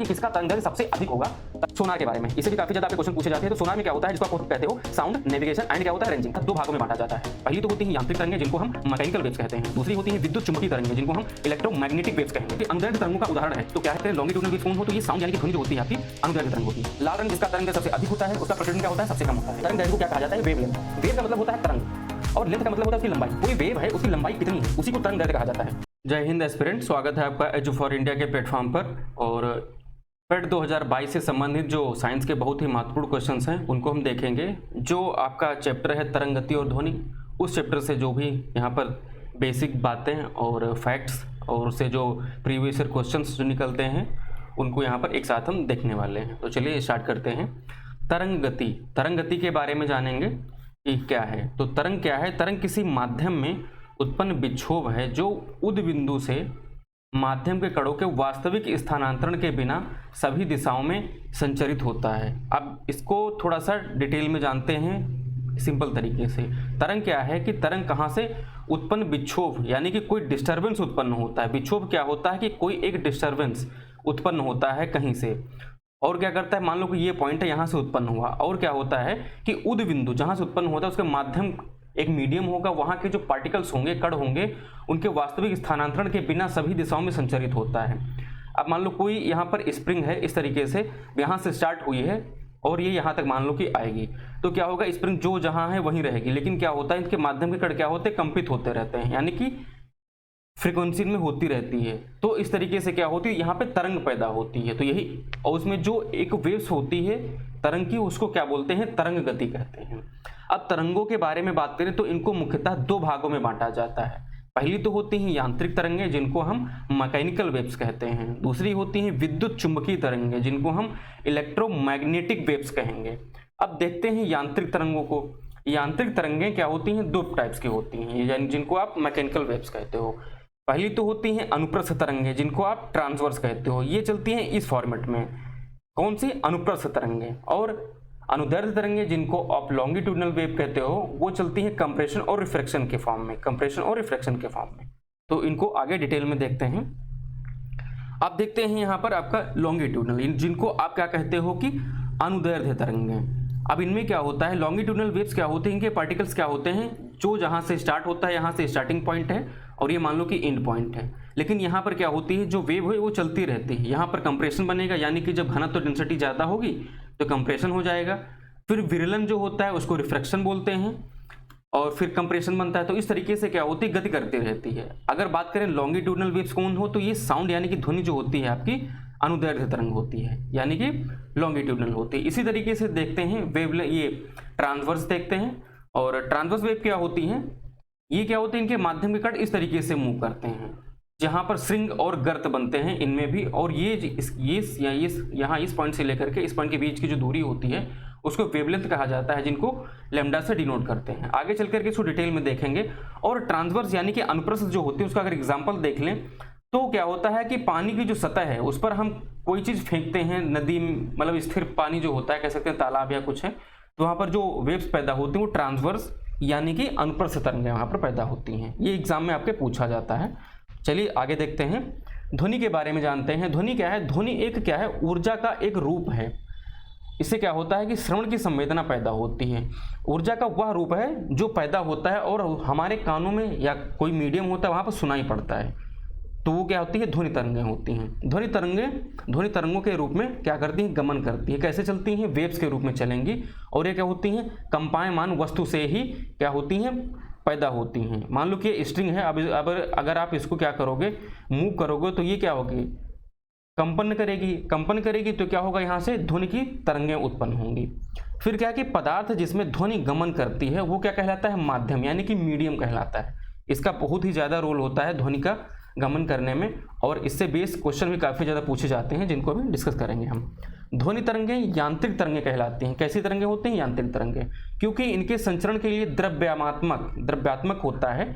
किसका तरंग सबसे अधिक होगा। सोनार के बारे में इससे भी काफी ज्यादा आपके क्वेश्चन पूछे जाते हैं। तो सोनार में क्या होता है, जिसको आप कहते हो साउंड, नेविगेशन एंड क्या होता है, रेंजिंग। दो भागों में बांटा जाता है। पहली तो होती है यांत्रिक तरंगें जिनको हम मैकेनिकल वेव्स कहते हैं, दूसरी होती है विद्युत चुंबकीय तरंगें जिनको हम इलेक्ट्रोमैग्नेटिक वेव्स कहेंगे। अनुदैर्ध्य तरंगों का उदाहरण है तो क्या है, लॉन्गिट्यूडनल वेव्स कौन हो, तो ये साउंड यानी कि ध्वनि जो होती है आपकी अनुदैर्ध्य तरंग होती है। लाल रंग जिसका तरंग सबसे अधिक होता है उसका प्रचलन क्या होता है, सबसे कम होता है। तरंग दैर्ध्य को क्या कहा जाता है, वेवलेंथ। वेव का मतलब होता है तरंग और लेंथ का मतलब होता है उसकी लंबाई। कोई वेव है उसकी लंबाई कितनी है उसी को तरंग दैर्ध्य कहा जाता है। जय हिंद एस्पिरेंट, स्वागत है आपका एजू फॉर इंडिया के प्लेटफॉर्म पर। और पेट 2022 से संबंधित जो साइंस के बहुत ही महत्वपूर्ण क्वेश्चंस हैं उनको हम देखेंगे। जो आपका चैप्टर है तरंग गति और ध्वनि, उस चैप्टर से जो भी यहाँ पर बेसिक बातें और फैक्ट्स और उससे जो प्रीवियस ईयर क्वेश्चंस जो निकलते हैं उनको यहाँ पर एक साथ हम देखने वाले हैं। तो चलिए स्टार्ट करते हैं। तरंग गति, तरंग गति के बारे में जानेंगे कि क्या है। तो तरंग क्या है, तरंग किसी माध्यम में उत्पन्न विक्षोभ है जो उद बिंदु से माध्यम के कणों के वास्तविक स्थानांतरण के बिना सभी दिशाओं में संचरित होता है। अब इसको थोड़ा सा डिटेल में जानते हैं सिंपल तरीके से। तरंग क्या है कि तरंग कहाँ से उत्पन्न विक्षोभ यानी कि कोई डिस्टर्बेंस उत्पन्न होता है। विक्षोभ क्या होता है कि कोई एक डिस्टर्बेंस उत्पन्न होता है कहीं से और क्या करता है, मान लो कि ये पॉइंट है यहाँ से उत्पन्न हुआ और क्या होता है कि उद बिंदु जहाँ से उत्पन्न होता है उसके माध्यम एक मीडियम होगा, वहाँ के जो पार्टिकल्स होंगे, कण होंगे, उनके वास्तविक स्थानांतरण के बिना सभी दिशाओं में संचरित होता है। अब मान लो कोई यहाँ पर स्प्रिंग है, इस तरीके से यहाँ से स्टार्ट हुई है और ये यहाँ तक मान लो कि आएगी, तो क्या होगा, स्प्रिंग जो जहाँ है वहीं रहेगी। लेकिन क्या होता है, इनके माध्यम के कण क्या होते हैं, कंपित होते रहते हैं, यानी कि फ्रीक्वेंसी में होती रहती है। तो इस तरीके से क्या होती है, यहाँ पे तरंग पैदा होती है। तो यही, और उसमें जो एक वेव्स होती है तरंग की, उसको क्या बोलते हैं, तरंग गति कहते हैं। अब तरंगों के बारे में बात करें तो इनको मुख्यतः दो भागों में बांटा जाता है। पहली तो होती हैं यांत्रिक तरंगें जिनको हम मैकेनिकल वेव्स कहते हैं, दूसरी होती हैं विद्युत चुंबकीय तरंगें जिनको हम इलेक्ट्रोमैग्नेटिक वेव्स कहेंगे। अब देखते हैं यांत्रिक तरंगों को। यांत्रिक तरंगें क्या होती हैं, दो टाइप्स की होती हैं, यानी जिनको आप मैकेनिकल वेव्स कहते हो। पहली तो होती हैं अनुप्रस्थ तरंगें जिनको आप ट्रांसवर्स कहते हो, ये चलती हैं इस फॉर्मेट में। कौन सी, अनुप्रस्थ तरंगें। और अनुदैर्ध्य तरंगें जिनको आप लॉन्गिट्यूडनल वेव कहते हो वो चलती हैं कंप्रेशन और रिफ्रैक्शन के फॉर्म में, कंप्रेशन और रिफ्रैक्शन के फॉर्म में। तो इनको आगे डिटेल में देखते हैं। आप देखते हैं यहाँ पर आपका लॉन्गिट्यूडनल, जिनको आप क्या कहते हो कि अनुदैर्ध्य तरंगें। अब इनमें क्या होता है, लॉन्गिट्यूडनल वेव्स क्या होते हैं, इनके पार्टिकल्स क्या होते हैं, जो जहाँ से स्टार्ट होता है, यहाँ से स्टार्टिंग पॉइंट है और ये मान लो कि एंड पॉइंट है। लेकिन यहाँ पर क्या होती है, जो वेव है वो चलती रहती है। यहाँ पर कंप्रेशन बनेगा, यानी कि जब घनत्व डेंसिटी ज़्यादा होगी तो कंप्रेशन हो जाएगा। फिर विरलन जो होता है उसको रिफ्रैक्शन बोलते हैं और फिर कंप्रेशन बनता है। तो इस तरीके से क्या होती है, गति करती रहती है। अगर बात करें लॉन्गिट्यूडनल वेव्स कौन हो, तो ये साउंड यानी कि ध्वनि जो होती है आपकी अनुदैर्ध्य तरंग होती है, यानी कि लॉन्गिट्यूडनल होती है। इसी तरीके से देखते हैं वेव, ये ट्रांसवर्स देखते हैं। और ट्रांसवर्स वेव क्या होती हैं, ये क्या होते हैं, इनके माध्यम के कण इस तरीके से मूव करते हैं, जहां पर श्रृंग और गर्त बनते हैं इनमें भी। और ये यहाँ इस पॉइंट से लेकर के इस पॉइंट के बीच की जो दूरी होती है उसको वेवलेंथ कहा जाता है, जिनको लैम्डा से डिनोट करते हैं। आगे चल करके इसको डिटेल में देखेंगे। और ट्रांसवर्स यानी कि अनुप्रस्थ जो होती है उसका अगर एग्जाम्पल देख लें तो क्या होता है कि पानी की जो सतह है उस पर हम कोई चीज़ फेंकते हैं, नदी मतलब स्थिर पानी जो होता है, कह सकते हैं तालाब या कुछ है, तो वहाँ पर जो वेव्स पैदा होती हैं वो ट्रांसवर्स यानी कि अनुप्रस्थ तरंगें वहाँ पर पैदा होती हैं। ये एग्जाम में आपके पूछा जाता है। चलिए आगे देखते हैं, ध्वनि के बारे में जानते हैं। ध्वनि क्या है, ध्वनि एक क्या है, ऊर्जा का एक रूप है। इससे क्या होता है कि श्रवण की संवेदना पैदा होती है। ऊर्जा का वह रूप है जो पैदा होता है और हमारे कानों में या कोई मीडियम होता है वहाँ पर सुनाई पड़ता है, तो वो क्या होती है, ध्वनि तरंगें होती हैं। ध्वनि तरंगों के रूप में क्या करती हैं, गमन करती है। कैसे चलती हैं, वेव्स के रूप में चलेंगी। और ये क्या होती हैं, कंपायमान वस्तु से ही क्या होती हैं, पैदा होती हैं। मान लो कि ये स्ट्रिंग है, अब अगर आप इसको क्या करोगे, मूव करोगे तो ये क्या होगी, कंपन करेगी तो क्या होगा, यहाँ से ध्वनि की तरंगें उत्पन्न होंगी। फिर क्या कि पदार्थ जिसमें ध्वनि गमन करती है वो क्या कहलाता है, माध्यम यानी कि मीडियम कहलाता है। इसका बहुत ही ज़्यादा रोल होता है ध्वनि का गमन करने में, और इससे बेस क्वेश्चन भी काफ़ी ज़्यादा पूछे जाते हैं, जिनको अभी डिस्कस करेंगे हम। ध्वनि तरंगें यांत्रिक तरंगें कहलाती हैं। कैसी तरंगें होती हैं, यांत्रिक तरंगें, क्योंकि इनके संचरण के लिए द्रव्यात्मक होता है,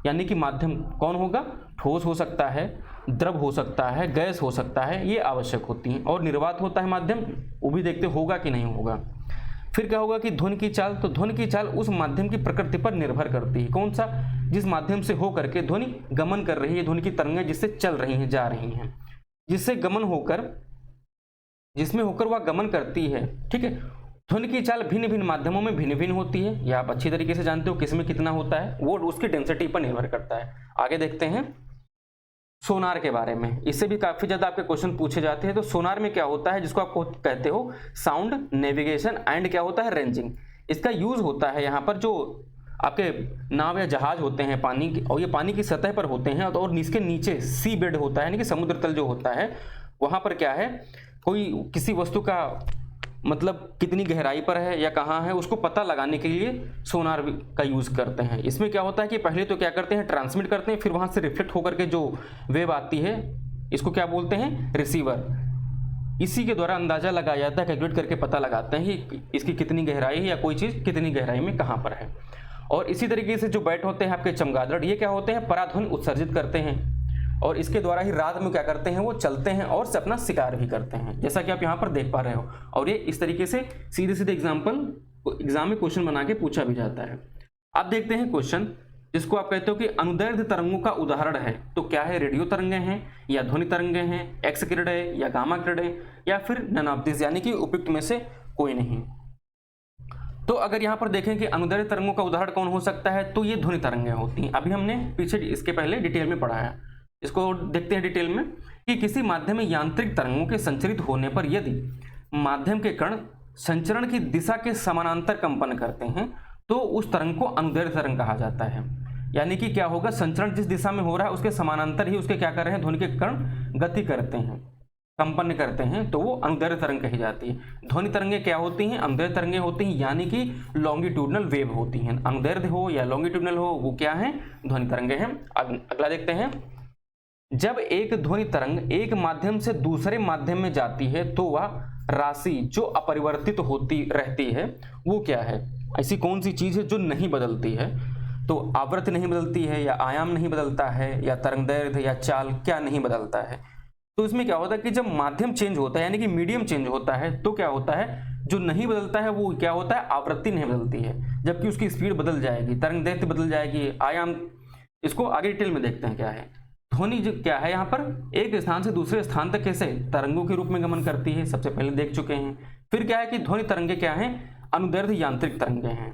यानी कि माध्यम कौन होगा, ठोस हो सकता है, द्रव हो सकता है, गैस हो सकता है, ये आवश्यक होती हैं। और निर्वात होता है माध्यम, वो भी देखते होगा कि नहीं होगा। फिर क्या होगा कि ध्वनि की चाल, तो ध्वनि की चाल उस माध्यम की प्रकृति पर निर्भर करती है। कौन सा, जिस माध्यम से हो करके ध्वनि गमन कर रही है, ध्वनि की तरंगें जिससे चल रही हैं, जा रही हैं, जिससे गमन होकर जिसमें होकर वह गमन करती है, ठीक है। ध्वनि की चाल भिन्न भिन्न माध्यमों में भिन्न भिन्न होती है, यह आप अच्छी तरीके से जानते हो किसमें कितना होता है, वो उसकी डेंसिटी पर निर्भर करता है। आगे देखते हैं सोनार के बारे में, इससे भी काफी ज्यादा आपके क्वेश्चन पूछे जाते हैं। तो सोनार में क्या होता है, जिसको आप कहते हो साउंड नेविगेशन एंड क्या होता है रेंजिंग। इसका यूज होता है यहाँ पर जो आपके नाव या जहाज होते हैं पानी की, और ये पानी की सतह पर होते हैं, और इसके नीचे सी बेड होता है, यानी कि समुद्र तल जो होता है, वहां पर क्या है, कोई किसी वस्तु का मतलब कितनी गहराई पर है या कहाँ है, उसको पता लगाने के लिए सोनार का यूज करते हैं। इसमें क्या होता है कि पहले तो क्या करते हैं, ट्रांसमिट करते हैं, फिर वहां से रिफ्लेक्ट होकर के जो वेव आती है, इसको क्या बोलते हैं, रिसीवर। इसी के द्वारा अंदाजा लगाया जाता है, कैलकुलेट करके पता लगाते हैं कि इसकी कितनी गहराई है या कोई चीज कितनी गहराई में कहाँ पर है। और इसी तरीके से जो बैट होते हैं आपके चमगादड़, ये क्या होते हैं, पराध्वनि उत्सर्जित करते हैं, और इसके द्वारा ही रात में क्या करते हैं, वो चलते हैं और अपना शिकार भी करते हैं, जैसा कि आप यहाँ पर देख पा रहे हो। और ये इस तरीके से सीधे सीधे एग्जाम में क्वेश्चन बना के पूछा भी जाता है। अब देखते हैं क्वेश्चन जिसको आप कहते हो कि अनुदैर्ध्य तरंगों का उदाहरण है, तो क्या है, रेडियो तरंगे हैं या ध्वनि तरंगे हैं, एक्स किरणें या गामा किरणें, या फिर नन ऑफ दिस, यानी कि उपयुक्त में से कोई नहीं। तो अगर यहाँ पर देखें कि अनुदैर्ध्य तरंगों का उदाहरण कौन हो सकता है, तो ये ध्वनि तरंगें होती हैं। अभी हमने पीछे इसके पहले डिटेल में पढ़ा है, इसको देखते हैं डिटेल में कि किसी माध्यम में यांत्रिक तरंगों के संचरित होने पर यदि माध्यम के कण संचरण की दिशा के समानांतर कंपन करते हैं तो उस तरंग को अनुदैर्ध्य तरंग कहा जाता है। यानी कि क्या होगा, संचरण जिस दिशा में हो रहा है उसके समानांतर ही उसके क्या कर रहे हैं, ध्वनि के कण गति करते हैं, कंपन करते हैं, तो वो अनुदैर्ध्य तरंग कही जाती है। ध्वनि तरंगें क्या होती हैं, अनुदैर्ध्य तरंगें होती हैं, यानी कि लॉन्गिट्यूडनल वेव होती हैं। अनुदैर्ध्य हो या लॉन्गिट्यूडनल हो, वो क्या है, ध्वनि तरंगें हैं। अगला देखते हैं, जब एक ध्वनि तरंग एक माध्यम से दूसरे माध्यम में जाती है तो वह राशि जो अपरिवर्तित होती रहती है वो क्या है, ऐसी कौन सी चीज है जो नहीं बदलती है। तो आवृत्ति नहीं बदलती है, या आयाम नहीं बदलता है, या तरंगदैर्ध्य या चाल क्या नहीं बदलता है। तो इसमें क्या होता है कि जब माध्यम चेंज होता है, यानी कि मीडियम चेंज होता है, तो क्या होता है, जो नहीं बदलता है वो क्या होता है, आवृत्ति नहीं बदलती है, जबकि उसकी स्पीड बदल जाएगी, तरंगदैर्ध्य बदल जाएगी, आयाम। इसको आगे डिटेल में देखते हैं क्या है। ध्वनि जो क्या है, यहाँ पर एक स्थान से दूसरे स्थान तक कैसे तरंगों के रूप में गमन करती है, सबसे पहले देख चुके हैं। फिर क्या है कि ध्वनि तरंगे क्या हैं, अनुदैर्ध्य यांत्रिक तरंगे हैं।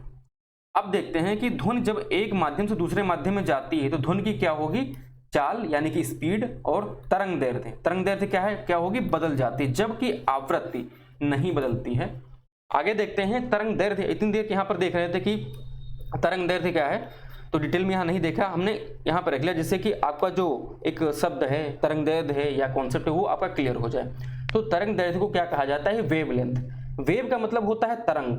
अब देखते हैं कि ध्वनि जब एक माध्यम से दूसरे माध्यम में जाती है तो ध्वनि की क्या होगी, चाल यानी कि स्पीड, और तरंगदैर्ध्य क्या है, क्या होगी, बदल जाती है, जबकि आवृत्ति नहीं बदलती है। आगे देखते हैं तरंगदैर्ध्य। इतनी देर यहाँ पर देख रहे थे कि तरंगदैर्ध्य क्या है, तो डिटेल में यहाँ नहीं देखा, हमने यहाँ पर रख लिया जिससे कि आपका जो एक शब्द है तरंगदैर्ध्य है या कॉन्सेप्ट है वो आपका क्लियर हो जाए। तो तरंगदैर्ध्य को क्या कहा जाता है, वेव लेंथ। वेव का मतलब होता है तरंग,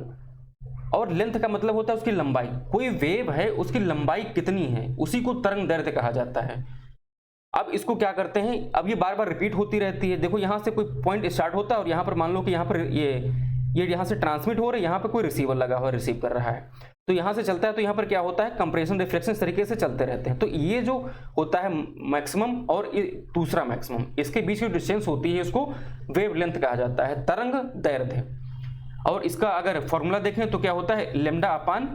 और लेंथ का मतलब होता है उसकी लंबाई। कोई वेव है उसकी लंबाई कितनी है, उसी को तरंगदैर्ध्य कहा जाता है। अब इसको क्या करते हैं, अब ये बार बार रिपीट होती रहती है। देखो यहाँ से कोई पॉइंट स्टार्ट होता है और यहाँ पर मान लो कि यहाँ पर ये यहाँ से ट्रांसमिट हो रहा है, यहाँ पर कोई रिसीवर लगा हुआ रिसीव कर रहा है, तो यहाँ से चलता है, तो यहाँ पर क्या होता है, कंप्रेशन रिफ्लेक्शन इस तरीके से चलते रहते हैं। तो ये जो होता है मैक्सिमम और ये दूसरा मैक्सिमम, इसके बीच की डिस्टेंस होती है, इसको वेवलेंथ कहा जाता है, तरंग दैर्ध्य। और इसका अगर फॉर्मूला देखें तो क्या होता है, lambda upon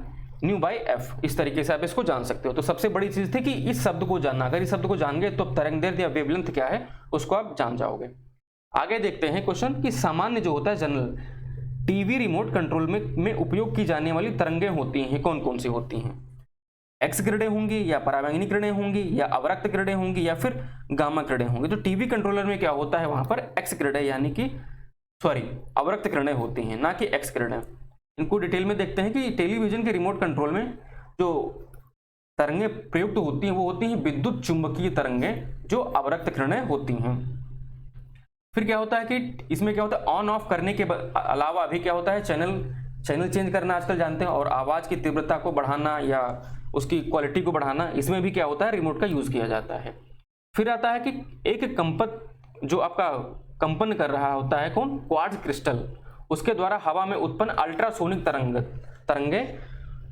new by F. इस तरीके से आप इसको जान सकते हो। तो सबसे बड़ी चीज थी कि इस शब्द को जानना, अगर इस शब्द को जान गए तो तरंगदैर्ध्य या वेवलेंथ क्या है उसको आप जान जाओगे। आगे देखते हैं क्वेश्चन कि सामान्य जो होता है जनरल टीवी रिमोट कंट्रोल में उपयोग की जाने वाली तरंगें होती हैं, कौन कौन सी होती हैं। एक्स किरणें होंगी, या परावैंगनी किरणें होंगी, या अवरक्त किरणें होंगी, या फिर गामा किरणें होंगी। तो टीवी कंट्रोलर में क्या होता है, वहां पर एक्स किरणें यानी कि अवरक्त किरणें होती हैं, ना कि एक्स किरणें। इनको डिटेल में देखते हैं कि टेलीविजन के रिमोट कंट्रोल में जो तरंगें प्रयुक्त होती हैं वो होती हैं विद्युत चुंबकीय तरंगें, जो अवरक्त किरणें होती हैं। फिर क्या होता है कि इसमें क्या होता है, ऑन ऑफ करने के अलावा भी क्या होता है, चैनल चेंज करना आजकल जानते हैं, और आवाज की तीव्रता को बढ़ाना या उसकी क्वालिटी को बढ़ाना, इसमें भी क्या होता है, रिमोट का यूज किया जाता है। फिर आता है कि एक कंपन जो आपका कंपन कर रहा होता है, कौन, क्वार्ट्ज क्रिस्टल, उसके द्वारा हवा में उत्पन्न अल्ट्रासोनिक तरंगे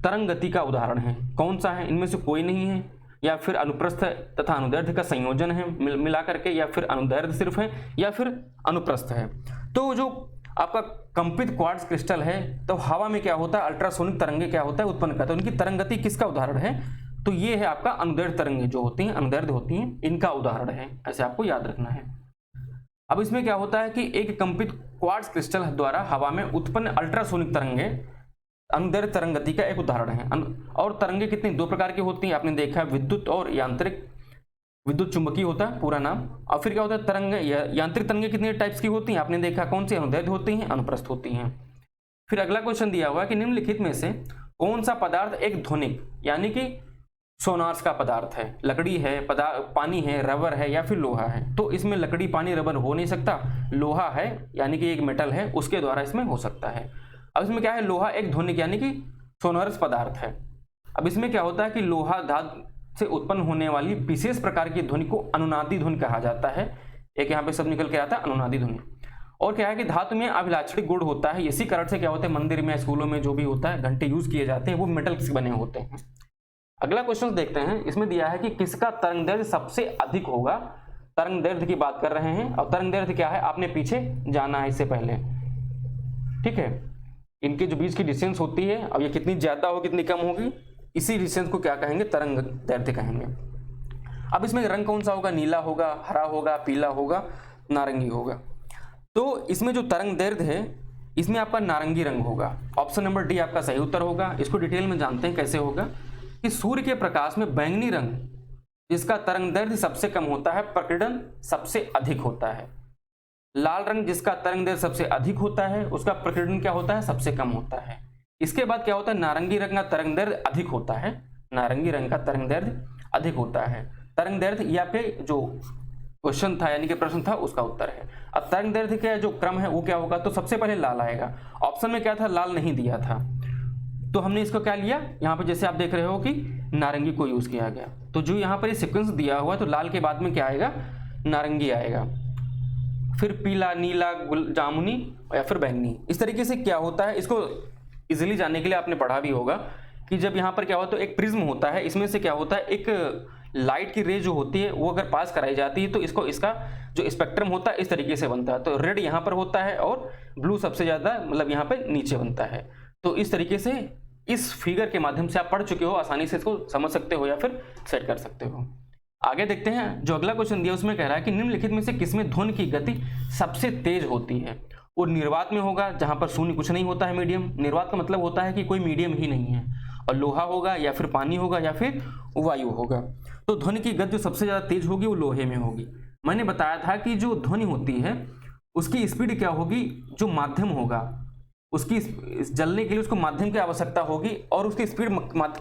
तरंग गति का उदाहरण है। कौन सा है, इनमें से कोई नहीं है, या फिर अनुप्रस्थ तथा अनुदैर्ध्य का संयोजन है मिला करके, या फिर अनुदैर्ध्य सिर्फ है, या फिर अनुप्रस्थ है। तो जो आपका कंपित क्वार्ट्ज क्रिस्टल है, तो हवा में क्या होता है, अल्ट्रासोनिक तरंगे क्या होता है, उत्पन्न करता है। उनकी तरंग गति किसका उदाहरण है, तो ये है आपका अनुदैर्ध्य तरंगे जो होती हैं, अनुदैर्ध्य होती हैं, इनका उदाहरण है, ऐसे आपको याद रखना है। अब इसमें क्या होता है कि एक कंपित क्वार्ट्ज क्रिस्टल द्वारा हवा में उत्पन्न अल्ट्रासोनिक तरंगे अनुदैर्ध्य तरंग गति का एक उदाहरण है। और तरंगे कितनी दो प्रकार की होती हैं, आपने देखा विद्युत और यांत्रिक। विद्युत चुंबकीय होता है पूरा नाम। और फिर क्या होता है तरंगे, यांत्रिक तरंगे कितने टाइप्स की होती हैं, आपने देखा कौन सी, अनुदैर्ध्य होती हैं, अनुप्रस्थ होती हैं। फिर अगला क्वेश्चन दिया हुआ है कि निम्नलिखित में से कौन सा पदार्थ एक ध्वनिक यानी कि सोनार्स का पदार्थ है। लकड़ी है, पानी है, रबर है या फिर लोहा है। तो इसमें लकड़ी, पानी, रबर हो नहीं सकता, लोहा है यानी कि एक मेटल है, उसके द्वारा इसमें हो सकता है। अब इसमें क्या है, लोहा एक ध्वनिक यानी कि सोनारस पदार्थ है। अब इसमें क्या होता है कि लोहा धातु से उत्पन्न होने वाली विशेष प्रकार की ध्वनि को अनुनादी ध्वनि कहा जाता है। एक यहाँ पे सब निकल के आता है अनुनादी ध्वनि। और क्या है कि धातु में अभिलाक्षणिक गुण होता है, इसी कारण से क्या होता है मंदिर में, स्कूलों में जो भी होता है घंटे यूज किए जाते हैं वो मेटल से बने होते हैं। अगला क्वेश्चन देखते हैं, इसमें दिया है कि किसका तरंग दैर्ध्य सबसे अधिक होगा। तरंग दैर्ध्य की बात कर रहे हैं। और तरंग दैर्ध्य क्या है, आपने पीछे जाना है इससे पहले, ठीक है। इनके जो बीच की डिस्टेंस होती है, अब ये कितनी ज्यादा होगी कितनी कम होगी, इसी डिस्टेंस को क्या कहेंगे, तरंग दैर्ध्य कहेंगे। अब इसमें रंग कौन सा होगा, नीला होगा, हरा होगा, पीला होगा, नारंगी होगा। तो इसमें जो तरंग दैर्ध्य है इसमें आपका नारंगी रंग होगा। ऑप्शन नंबर डी आपका सही उत्तर होगा। इसको डिटेल में जानते हैं कैसे होगा कि सूर्य के प्रकाश में बैंगनी रंग जिसका तरंग दैर्ध्य सबसे कम होता है, प्रकीर्णन सबसे अधिक होता है। लाल रंग जिसका तरंग दैर्ध्य सबसे अधिक होता है, उसका प्रकीर्णन क्या होता है, सबसे कम होता है। इसके बाद क्या होता है, नारंगी रंग का तरंग दैर्ध्य अधिक होता है। नारंगी रंग का तरंग दैर्ध्य अधिक होता है। तरंग दैर्ध्य या फिर जो क्वेश्चन था यानी कि प्रश्न था उसका उत्तर है। अब तरंग दैर्ध्य का जो क्रम है वो क्या होगा, तो सबसे पहले लाल आएगा। ऑप्शन में क्या था, लाल नहीं दिया था, तो हमने इसको क्या लिया, यहाँ पे जैसे आप देख रहे हो कि नारंगी को यूज किया गया। तो जो यहाँ पर ये सीक्वेंस दिया हुआ तो लाल के बाद में क्या आएगा, नारंगी आएगा, फिर पीला, नीला, जामुनी या फिर बैंगनी। इस तरीके से क्या होता है, इसको इजीली जानने के लिए आपने पढ़ा भी होगा कि जब यहाँ पर क्या होता है, एक प्रिज्म होता है, इसमें से क्या होता है, एक लाइट की रे जो होती है वो अगर पास कराई जाती है तो इसका जो स्पेक्ट्रम होता है इस तरीके से बनता है। तो रेड यहाँ पर होता है और ब्लू सबसे ज्यादा मतलब यहाँ पे नीचे बनता है। तो इस तरीके से इस फिगर के माध्यम से आप पढ़ चुके हो, आसानी से इसको समझ सकते हो या फिर सेट कर सकते हो। आगे देखते हैं, जो अगला क्वेश्चन दिया उसमें कह रहा है कि निम्नलिखित में से किसमें ध्वनि की गति सबसे तेज होती है। और निर्वात में होगा जहां पर शून्य कुछ नहीं होता है, मीडियम। निर्वात का मतलब होता है कि कोई मीडियम ही नहीं है। और लोहा होगा या फिर पानी होगा या फिर वायु होगा। तो ध्वनि की गति जो सबसे ज्यादा तेज होगी वो लोहे में होगी। मैंने बताया था कि जो ध्वनि होती है उसकी स्पीड क्या होगी, जो माध्यम होगा उसकी जलने के लिए उसको माध्यम की आवश्यकता होगी। और उसकी स्पीड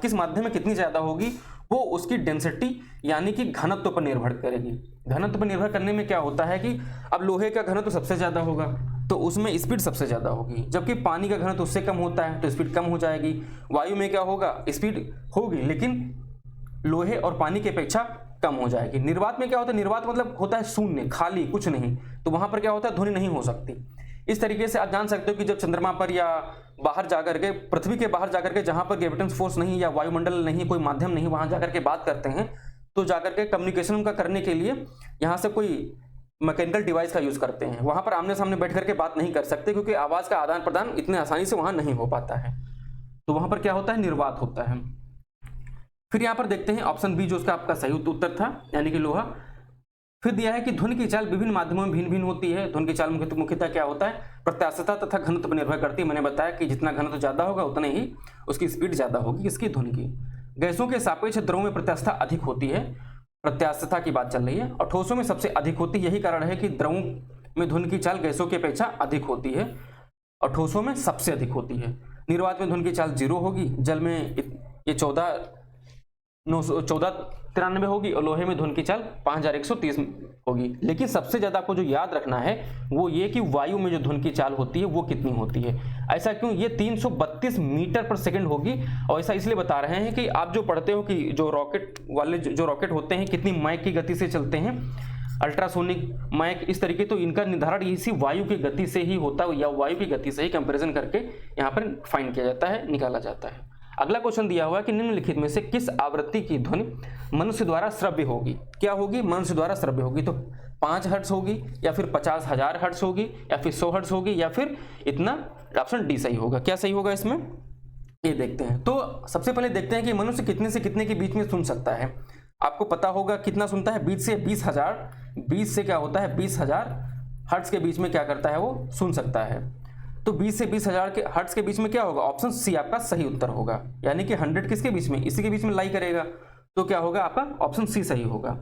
किस माध्यम में कितनी ज्यादा होगी वो उसकी डेंसिटी यानी कि घनत्व पर निर्भर करेगी। घनत्व पर निर्भर करने में क्या होता है कि अब लोहे का घनत्व सबसे ज्यादा होगा तो उसमें स्पीड सबसे ज्यादा होगी, जबकि पानी का घनत्व उससे कम होता है तो स्पीड कम हो जाएगी। वायु में क्या होगा, स्पीड होगी लेकिन लोहे और पानी की अपेक्षा कम हो जाएगी। निर्वात में क्या होता है, निर्वात मतलब होता है शून्य, खाली, कुछ नहीं, तो वहां पर क्या होता है, ध्वनि नहीं हो सकती। इस तरीके से आप जान सकते हो कि जब चंद्रमा पर या बाहर जाकर के, पृथ्वी के बाहर जाकर के, जहां पर ग्रेविटेशन फोर्स नहीं या वायुमंडल नहीं, कोई माध्यम नहीं, वहां जाकर के बात करते हैं तो जाकर के कम्युनिकेशन का करने के लिए यहाँ से कोई मैकेनिकल डिवाइस का यूज करते हैं। वहां पर आमने सामने बैठ करके बात नहीं कर सकते क्योंकि आवाज का आदान प्रदान इतने आसानी से वहां नहीं हो पाता है। तो वहां पर क्या होता है, निर्वात होता है। फिर यहाँ पर देखते हैं ऑप्शन बी जो उसका आपका सही उत्तर था यानी कि लोहा। फिर दिया है कि ध्वनि की चाल विभिन्न माध्यमों में भिन्न भिन्न होती है। ध्वनि की चाल मुख्यतः क्या होता है, प्रत्यास्थता तथा घनत्व पर निर्भर करती है। मैंने बताया कि जितना घनत्व ज्यादा होगा उतने ही उसकी स्पीड ज्यादा होगी इसकी ध्वनि की। गैसों के सापेक्ष द्रवों में प्रत्यास्थता अधिक होती है, प्रत्यास्थता की बात चल रही है। और ठोसों में सबसे अधिक होती है। यही कारण है कि द्रवों में ध्वनि की चाल गैसों की अपेक्षा अधिक होती है और ठोसों में सबसे अधिक होती है। निर्वात में ध्वनि की चाल 0 होगी, जल में ये 1493 होगी और लोहे में ध्वनि की चाल 5130 होगी। लेकिन सबसे ज्यादा आपको जो याद रखना है वो ये कि वायु में जो ध्वनि की चाल होती है वो कितनी होती है। ऐसा क्यों, ये 332 मीटर पर सेकंड होगी। और ऐसा इसलिए बता रहे हैं कि आप जो पढ़ते हो कि जो रॉकेट वाले जो रॉकेट होते हैं कितनी मैक की गति से चलते हैं, अल्ट्रासोनिक, मैक, इस तरीके, तो इनका निर्धारण इसी वायु की गति से ही होता है या वायु की गति से ही कंपेरिजन करके यहाँ पर फाइंड किया जाता है, निकाला जाता है। अगला क्वेश्चन दिया हुआ है कि निम्नलिखित में से किस आवृत्ति की ध्वनि मनुष्य द्वारा श्रव्य होगी। क्या होगी, मनुष्य द्वारा श्रव्य होगी। तो 5 हर्ट्ज होगी या फिर 50,000 हर्ट्ज होगी या फिर 100 हर्ट्ज होगी या फिर इतना। ऑप्शन डी सही होगा। क्या सही होगा इसमें, ये देखते हैं। तो सबसे पहले देखते हैं कि मनुष्य कितने से कितने के बीच में सुन सकता है। आपको पता होगा कितना सुनता है, 20 से 20,000। 20 से क्या होता है 20,000 हर्ट्ज के बीच में क्या करता है, वो सुन सकता है। तो 20 से 20,000 के हर्ट्ज के बीच में क्या होगा, ऑप्शन सी आपका सही उत्तर होगा। यानी कि 100 किसके बीच में, इसी के बीच में लाई करेगा, तो क्या होगा आपका ऑप्शन सी सही होगा।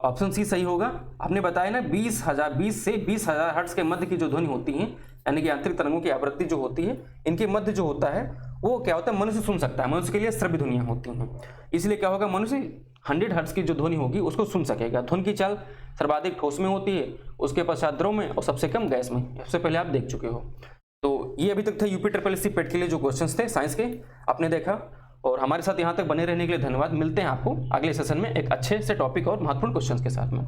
ऑप्शन सी सही होगा। आपने बताया ना 20 से 20,000 हर्ट्ज के मध्य की जो ध्वनि होती है, यानी कि आंतरिक तरंगों की आवृत्ति जो होती है, इनके मध्य जो होता है वो क्या होता है, मनुष्य सुन सकता है। मनुष्य के लिए श्रव्य ध्वनियां होती हैं, इसलिए क्या होगा, मनुष्य 100 हर्ट्ज की जो ध्वनि होगी उसको सुन सकेगा। ध्वनि की चाल सर्वाधिक ठोस में होती है, उसके पश्चात द्रव में और सबसे कम गैस में। सबसे पहले आप देख चुके हो। तो ये अभी तक था यूपी SSC पेट के लिए जो क्वेश्चंस थे साइंस के, आपने देखा। और हमारे साथ यहाँ तक बने रहने के लिए धन्यवाद। मिलते हैं आपको अगले सेशन में एक अच्छे से टॉपिक और महत्वपूर्ण क्वेश्चंस के साथ में।